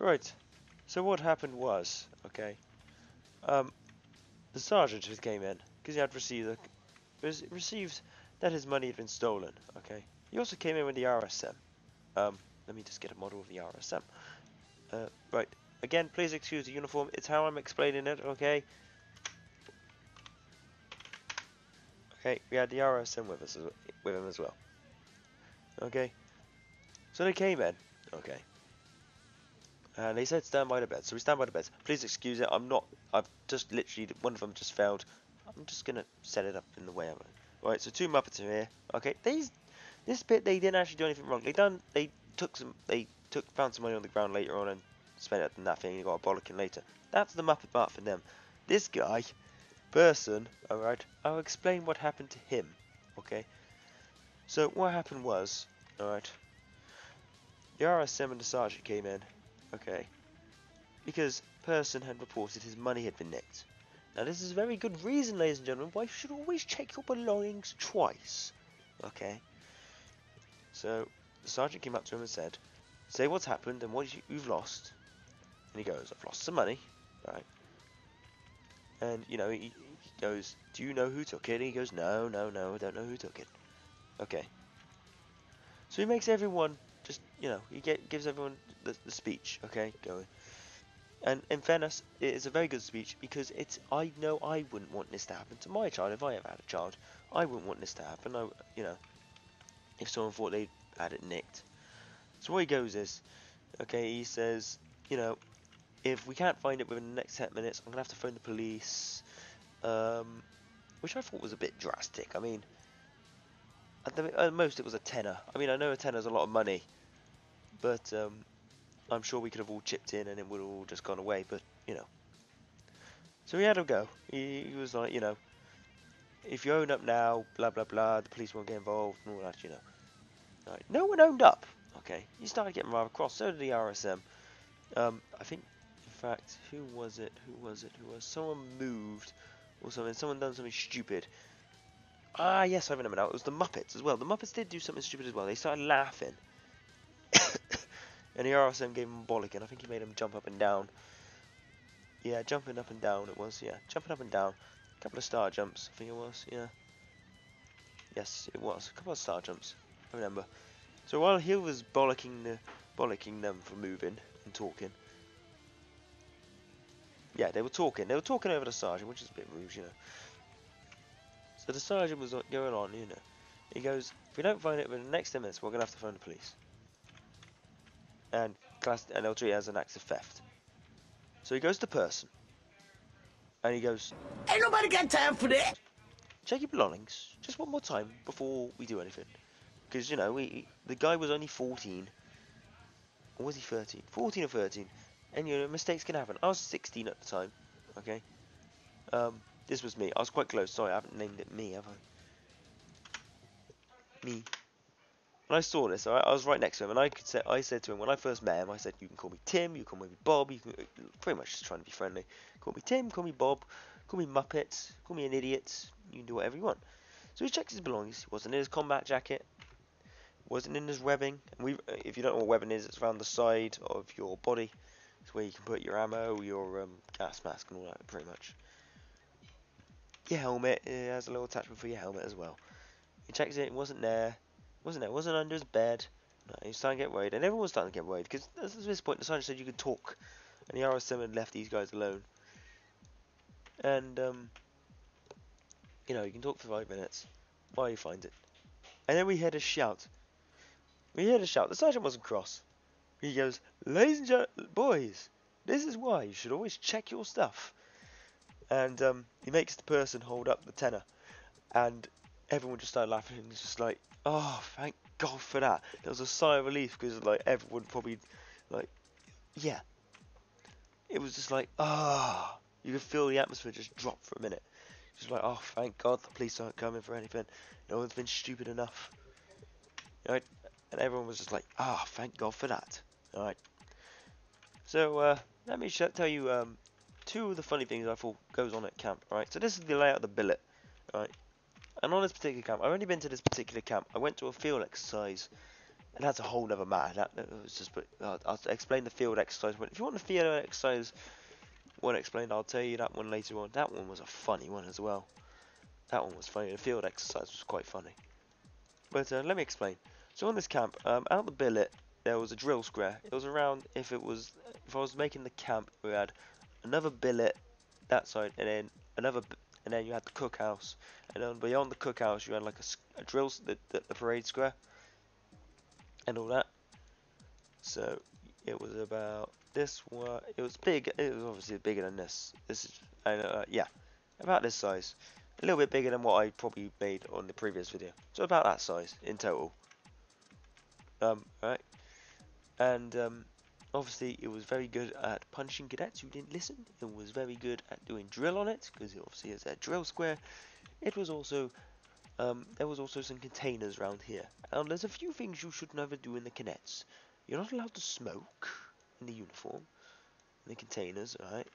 Right. So what happened was, okay, the sergeant just came in because he had received that his money had been stolen. Okay. He also came in with the RSM. Let me just get a model of the RSM. Right. Again, please excuse the uniform. It's how I'm explaining it. Okay. Okay. We had the RSM with us, with him as well. Okay. So they came in. Okay. And they said stand by the bed. So we stand by the beds. Please excuse it. I've just literally, one of them just failed. I'm just gonna set it up in the way I'm. Right. So two Muppets are here. Okay. This bit they didn't actually do anything wrong. Found some money on the ground later on and spent it on that thing and got a bollocking later. That's the Muppet part for them. This person, alright, I'll explain what happened to him. Okay. So what happened was, alright, the RSM and the sergeant came in, okay, because person had reported his money had been nicked. Now this is a very good reason, ladies and gentlemen, why you should always check your belongings twice. Okay. So the sergeant came up to him and said, say what's happened and what you've lost. And he goes, I've lost some money, right? And, you know, he goes, do you know who took it? And he goes, no, I don't know who took it. Okay. So he makes everyone just, you know, gives everyone the speech, okay, going. And in fairness, it is a very good speech because I know I wouldn't want this to happen to my child if I ever had a child. I wouldn't want this to happen, you know, if someone thought they had it nicked. So what he goes is, okay, he says, you know, if we can't find it within the next 10 minutes, I'm going to have to phone the police, which I thought was a bit drastic. I mean, at most it was a tenner. I mean, I know a tenner is a lot of money, but I'm sure we could have all chipped in and it would have all just gone away, but, you know. So he had to go. He was like, you know, if you own up now, blah, blah, blah, the police won't get involved and all that, you know. Right. No one owned up. Okay, he started getting rather cross, so did the RSM. I think, in fact, who was it? Someone moved or something. Someone done something stupid. Ah, yes, I remember now. It was the Muppets as well. The Muppets did do something stupid as well. They started laughing. And the RSM gave him a bollocking. I think he made him jump up and down. Yeah, jumping up and down it was, yeah. Jumping up and down. A couple of star jumps, I think it was, yeah. Yes, it was. A couple of star jumps, I remember. So while he was bollocking them for moving and talking, yeah, they were talking over the sergeant, which is a bit rude, you know. So the sergeant was going on, you know. He goes, if we don't find it within the next 10 minutes, we're going to have to phone the police. And they'll treat it as an act of theft. So he goes to person. And he goes, ain't nobody got time for that. check your belongings just one more time before we do anything. Because, you know, the guy was only 14. Or was he 13? 14 or 13. And, you know, mistakes can happen. I was 16 at the time. Okay. This was me. I was quite close. Sorry, I haven't named it me, have I? Me. When I saw this, alright, I was right next to him, and I said to him when I first met him, I said, you can call me Tim, you can call me Bob, you can pretty much just trying to be friendly. Call me Tim, call me Bob, call me Muppet, call me an idiot. You can do whatever you want. So he checks his belongings. He wasn't in his combat jacket, wasn't in his webbing. And if you don't know what webbing is, it's around the side of your body. It's where you can put your ammo, your gas mask, and all that, pretty much. Your helmet, it has a little attachment for your helmet as well. He checks it, it wasn't there. Wasn't under his bed. No, he was starting to get worried, and everyone was starting to get worried because at this point the sergeant said you could talk, and the RSM had left these guys alone. And you know, you can talk for 5 minutes while you find it. And then we heard a shout. The sergeant wasn't cross. He goes, "Ladies and gentlemen, boys, this is why you should always check your stuff." And he makes the person hold up the tenner, and everyone just started laughing, and it's just like, oh, thank God for that. There was a sigh of relief because, like, everyone probably, like, yeah. It was just like, ah, you could feel the atmosphere just drop for a minute. Just like, oh, thank God the police aren't coming for anything. No one's been stupid enough. Alright? And everyone was just like, ah, thank God for that. Alright. So, let me tell you two of the funny things I thought goes on at camp. Alright? So this is the layout of the billet. Alright? And on this particular camp, I've only been to this particular camp. I went to a field exercise And that's a whole other matter. That was just, but I'll explain the field exercise. If you want the field exercise one explained, I'll tell you that one later on. That one was a funny one as well. That one was funny. The field exercise was quite funny. But let me explain. So on this camp, out the billet, there was a drill square. It was around, if I was making the camp, we had another billet that side, and then and then you had the cookhouse, and then beyond the cookhouse, you had like a drill, the parade square, and all that. So it was about this one. It was big. It was obviously bigger than this. This is, yeah, about this size. A little bit bigger than what I probably made on the previous video. So about that size in total. Right. And obviously it was very good at punishing cadets who didn't listen. It was very good at doing drill on it because obviously it's a drill square. It was also there was also some containers around here. And there's a few things you should never do in the cadets. You're not allowed to smoke in the uniform, in the containers, alright?